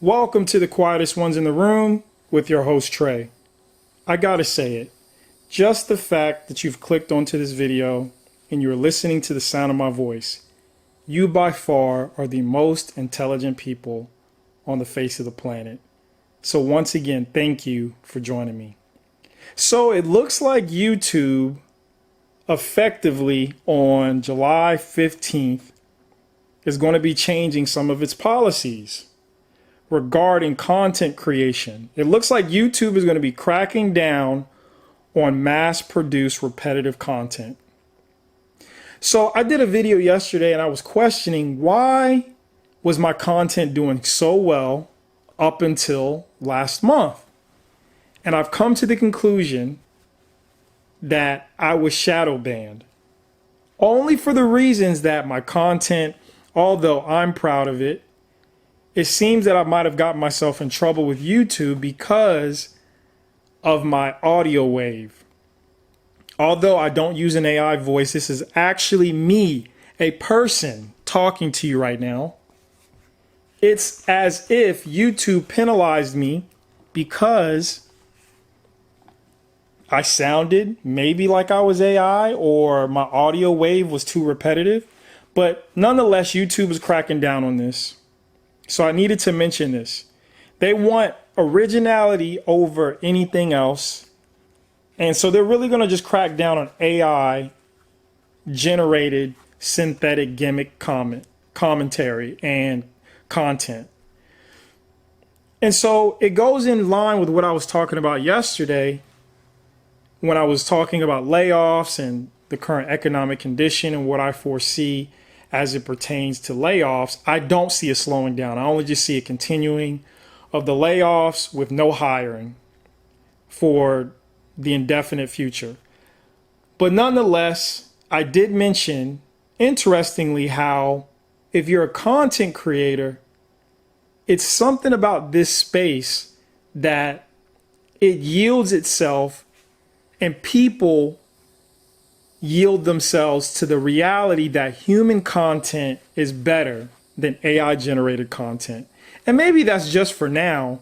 Welcome to the quietest ones in the room with your host Trey. I gotta say it, just the fact that you've clicked onto this video and you're listening to the sound of my voice, you by far are the most intelligent people on the face of the planet. So once again, thank you for joining me. So it looks like YouTube effectively on July 15th is going to be changing some of its policies regarding content creation. It looks like YouTube is going to be cracking down on mass-produced repetitive content. So I did a video yesterday and I was questioning why was my content doing so well up until last month. And I've come to the conclusion that I was shadow banned. Only for the reasons that my content, although I'm proud of it, it seems that I might have gotten myself in trouble with YouTube because of my audio wave. Although I don't use an AI voice, this is actually me, a person talking to you right now. It's as if YouTube penalized me because I sounded maybe like I was AI or my audio wave was too repetitive. But nonetheless, YouTube is cracking down on this. So I needed to mention this. They want originality over anything else. And so they're really going to just crack down on AI generated synthetic gimmick commentary and content. And so it goes in line with what I was talking about yesterday when I was talking about layoffs and the current economic condition and what I foresee as it pertains to layoffs. I don't see a slowing down. I only just see a continuing of the layoffs with no hiring for the indefinite future. But nonetheless, I did mention, interestingly, how if you're a content creator, it's something about this space that it yields itself and people yield themselves to the reality that human content is better than AI generated content. And maybe that's just for now,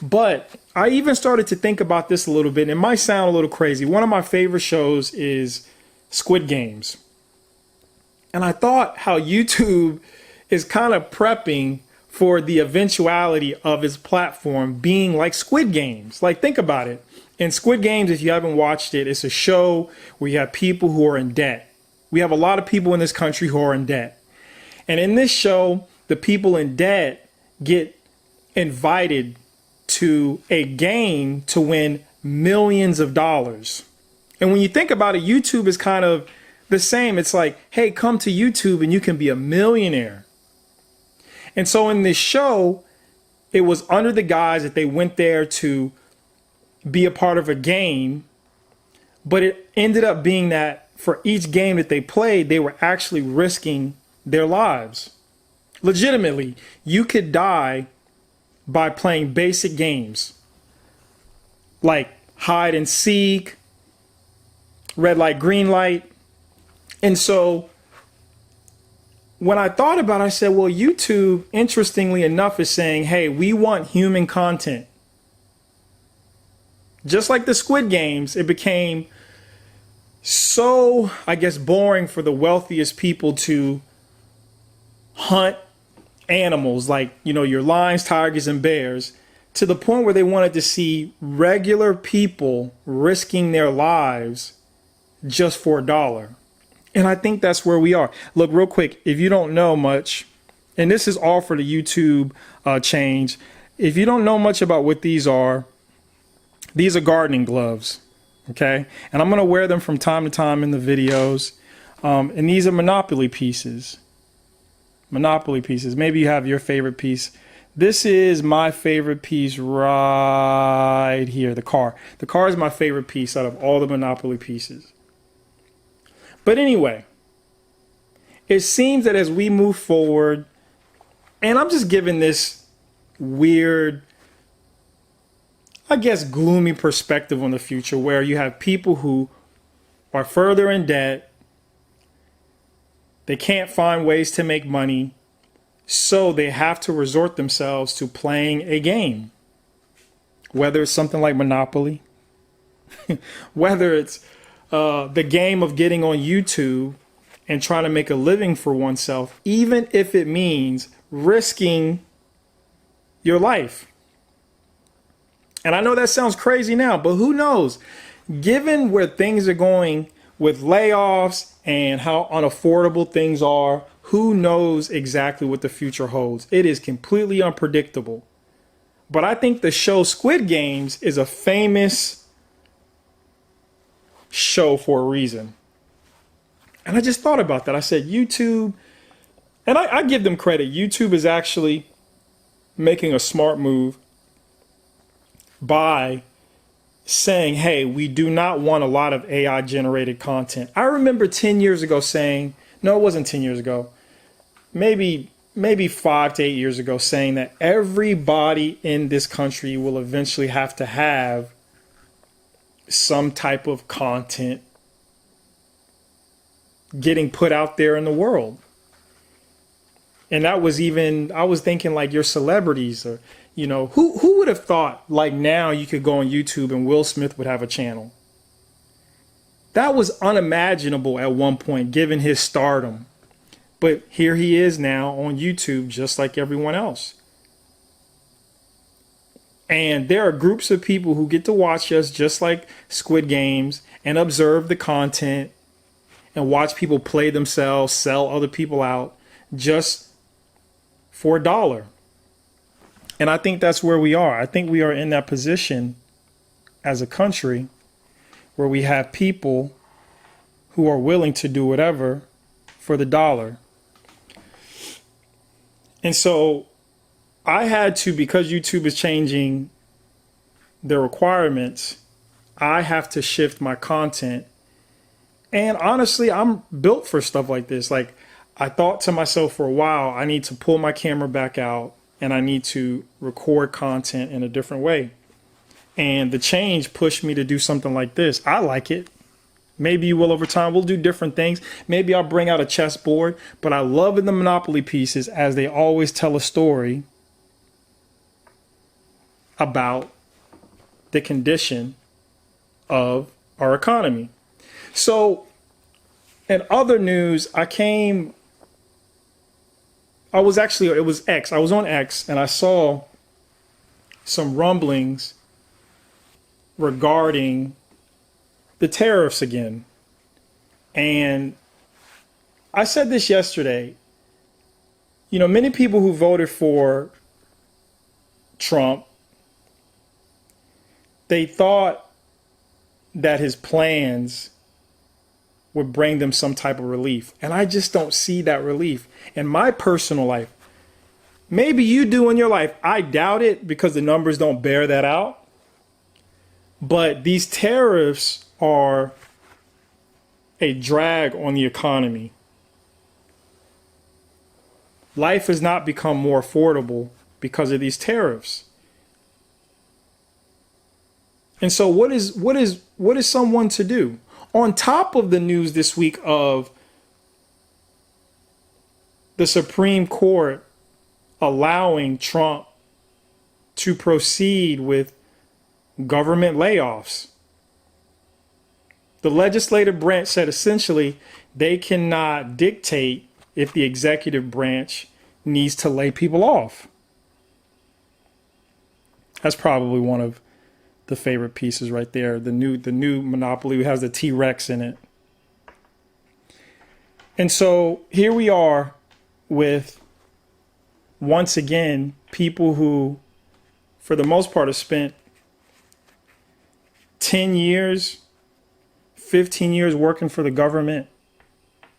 but I even started to think about this a little bit. It might sound a little crazy. One of my favorite shows is Squid Games. And I thought how YouTube is kind of prepping for the eventuality of its platform being like Squid Games. Like, think about it. In Squid Games, if you haven't watched it, it's a show where you have people who are in debt. We have a lot of people in this country who are in debt. And in this show, the people in debt get invited to a game to win millions of dollars. And when you think about it, YouTube is kind of the same. It's like, hey, come to YouTube and you can be a millionaire. And so in this show, it was under the guise that they went there to be a part of a game, but it ended up being that for each game that they played, they were actually risking their lives. Legitimately, you could die by playing basic games like hide and seek, red light, green light. And so when I thought about it, I said, well, YouTube, interestingly enough, is saying, hey, we want human content. Just like the Squid Games, it became so, I guess, boring for the wealthiest people to hunt animals like, your lions, tigers, and bears, to the point where they wanted to see regular people risking their lives just for $1. And I think that's where we are. Look, real quick, if you don't know much, and this is all for the YouTube change, if you don't know much about what these are gardening gloves, okay? And I'm gonna wear them from time to time in the videos. And these are Monopoly pieces. Monopoly pieces. Maybe you have your favorite piece. This is my favorite piece right here, the car. The car is my favorite piece out of all the Monopoly pieces. But anyway, it seems that as we move forward, and I'm just giving this weird, I guess, gloomy perspective on the future where you have people who are further in debt. They can't find ways to make money. So they have to resort themselves to playing a game, whether it's something like Monopoly, whether it's the game of getting on YouTube and trying to make a living for oneself, even if it means risking your life. And I know that sounds crazy now, but who knows? Given where things are going with layoffs and how unaffordable things are, who knows exactly what the future holds? It is completely unpredictable. But I think the show Squid Games is a famous show for a reason. And I just thought about that. I said YouTube, and I give them credit. YouTube is actually making a smart move by saying, hey, we do not want a lot of AI generated content. I remember 10 years ago saying, no, it wasn't 10 years ago, maybe 5 to 8 years ago, saying that everybody in this country will eventually have to have some type of content getting put out there in the world. And that was even, I was thinking like your celebrities, or, you know, who would have thought like now you could go on YouTube and Will Smith would have a channel? That was unimaginable at one point, given his stardom. But here he is now on YouTube, just like everyone else. And there are groups of people who get to watch us just like Squid Games and observe the content and watch people play themselves, sell other people out just for $1. And I think that's where we are. I think we are in that position as a country where we have people who are willing to do whatever for the dollar. And so I had to, because YouTube is changing their requirements, I have to shift my content. And honestly, I'm built for stuff like this. Like, I thought to myself for a while, I need to pull my camera back out and I need to record content in a different way. And the change pushed me to do something like this. I like it. Maybe you will over time. We'll do different things. Maybe I'll bring out a chessboard, but I love in the Monopoly pieces as they always tell a story about the condition of our economy. So in other news, it was X. I was on X and I saw some rumblings regarding the tariffs again. And I said this yesterday, you know, many people who voted for Trump, they thought that his plans would bring them some type of relief. And I just don't see that relief in my personal life. Maybe you do in your life. I doubt it because the numbers don't bear that out. But these tariffs are a drag on the economy. Life has not become more affordable because of these tariffs. And so what is someone to do? On top of the news this week of the Supreme Court allowing Trump to proceed with government layoffs, the legislative branch said essentially they cannot dictate if the executive branch needs to lay people off. That's probably one of the favorite pieces right there. The new Monopoly has the T-Rex in it. And so here we are with, once again, people who, for the most part, have spent 10 years, 15 years working for the government,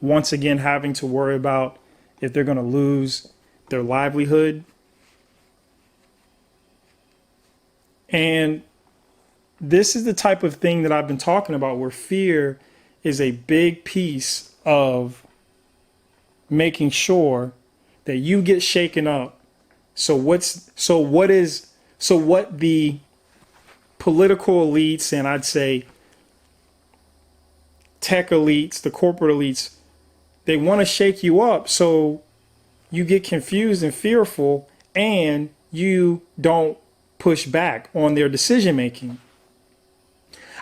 once again having to worry about if they're going to lose their livelihood. And this is the type of thing that I've been talking about, where fear is a big piece of making sure that you get shaken up. So what the political elites, and I'd say tech elites, the corporate elites, they want to shake you up so you get confused and fearful, and you don't push back on their decision making.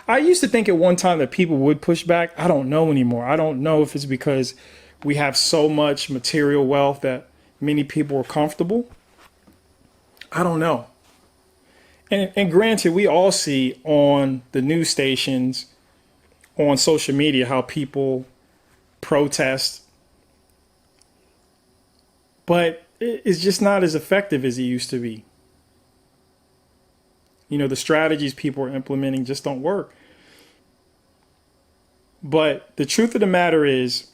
I used to think at one time that people would push back. I don't know anymore. I don't know if it's because we have so much material wealth that many people are comfortable. I don't know. And granted, we all see on the news stations, on social media, how people protest. But it's just not as effective as it used to be. You know, the strategies people are implementing just don't work. But the truth of the matter is,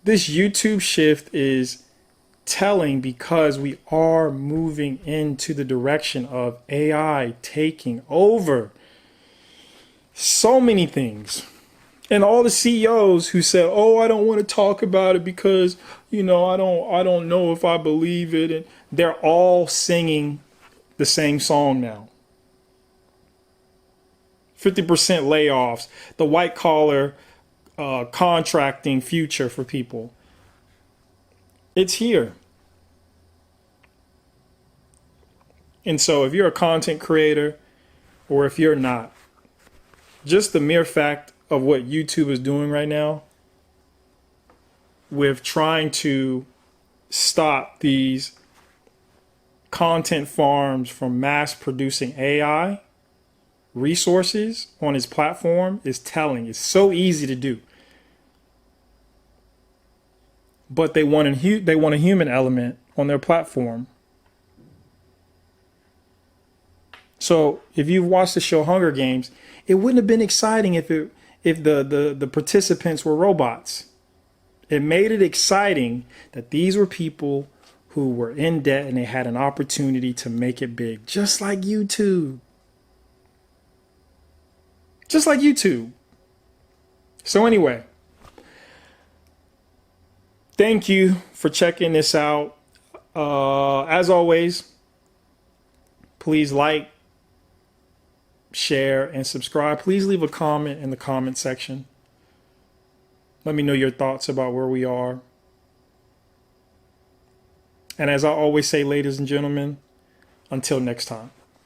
this YouTube shift is telling, because we are moving into the direction of AI taking over so many things. And all the CEOs who said, "Oh, I don't want to talk about it because, you know, I don't know if I believe it," and they're all singing the same song now. 50% layoffs, the white collar contracting future for people. It's here. And so if you're a content creator, or if you're not, just the mere fact of what YouTube is doing right now with trying to stop these content farms from mass producing AI resources on his platform is telling. It's so easy to do. But they want a human element on their platform. So if you've watched the show Hunger Games, it wouldn't have been exciting if the participants were robots. It made it exciting that these were people who were in debt and they had an opportunity to make it big, just like YouTube. Just like YouTube. So anyway, thank you for checking this out. As always, please like, share, and subscribe. Please leave a comment in the comment section. Let me know your thoughts about where we are. And as I always say, ladies and gentlemen, until next time.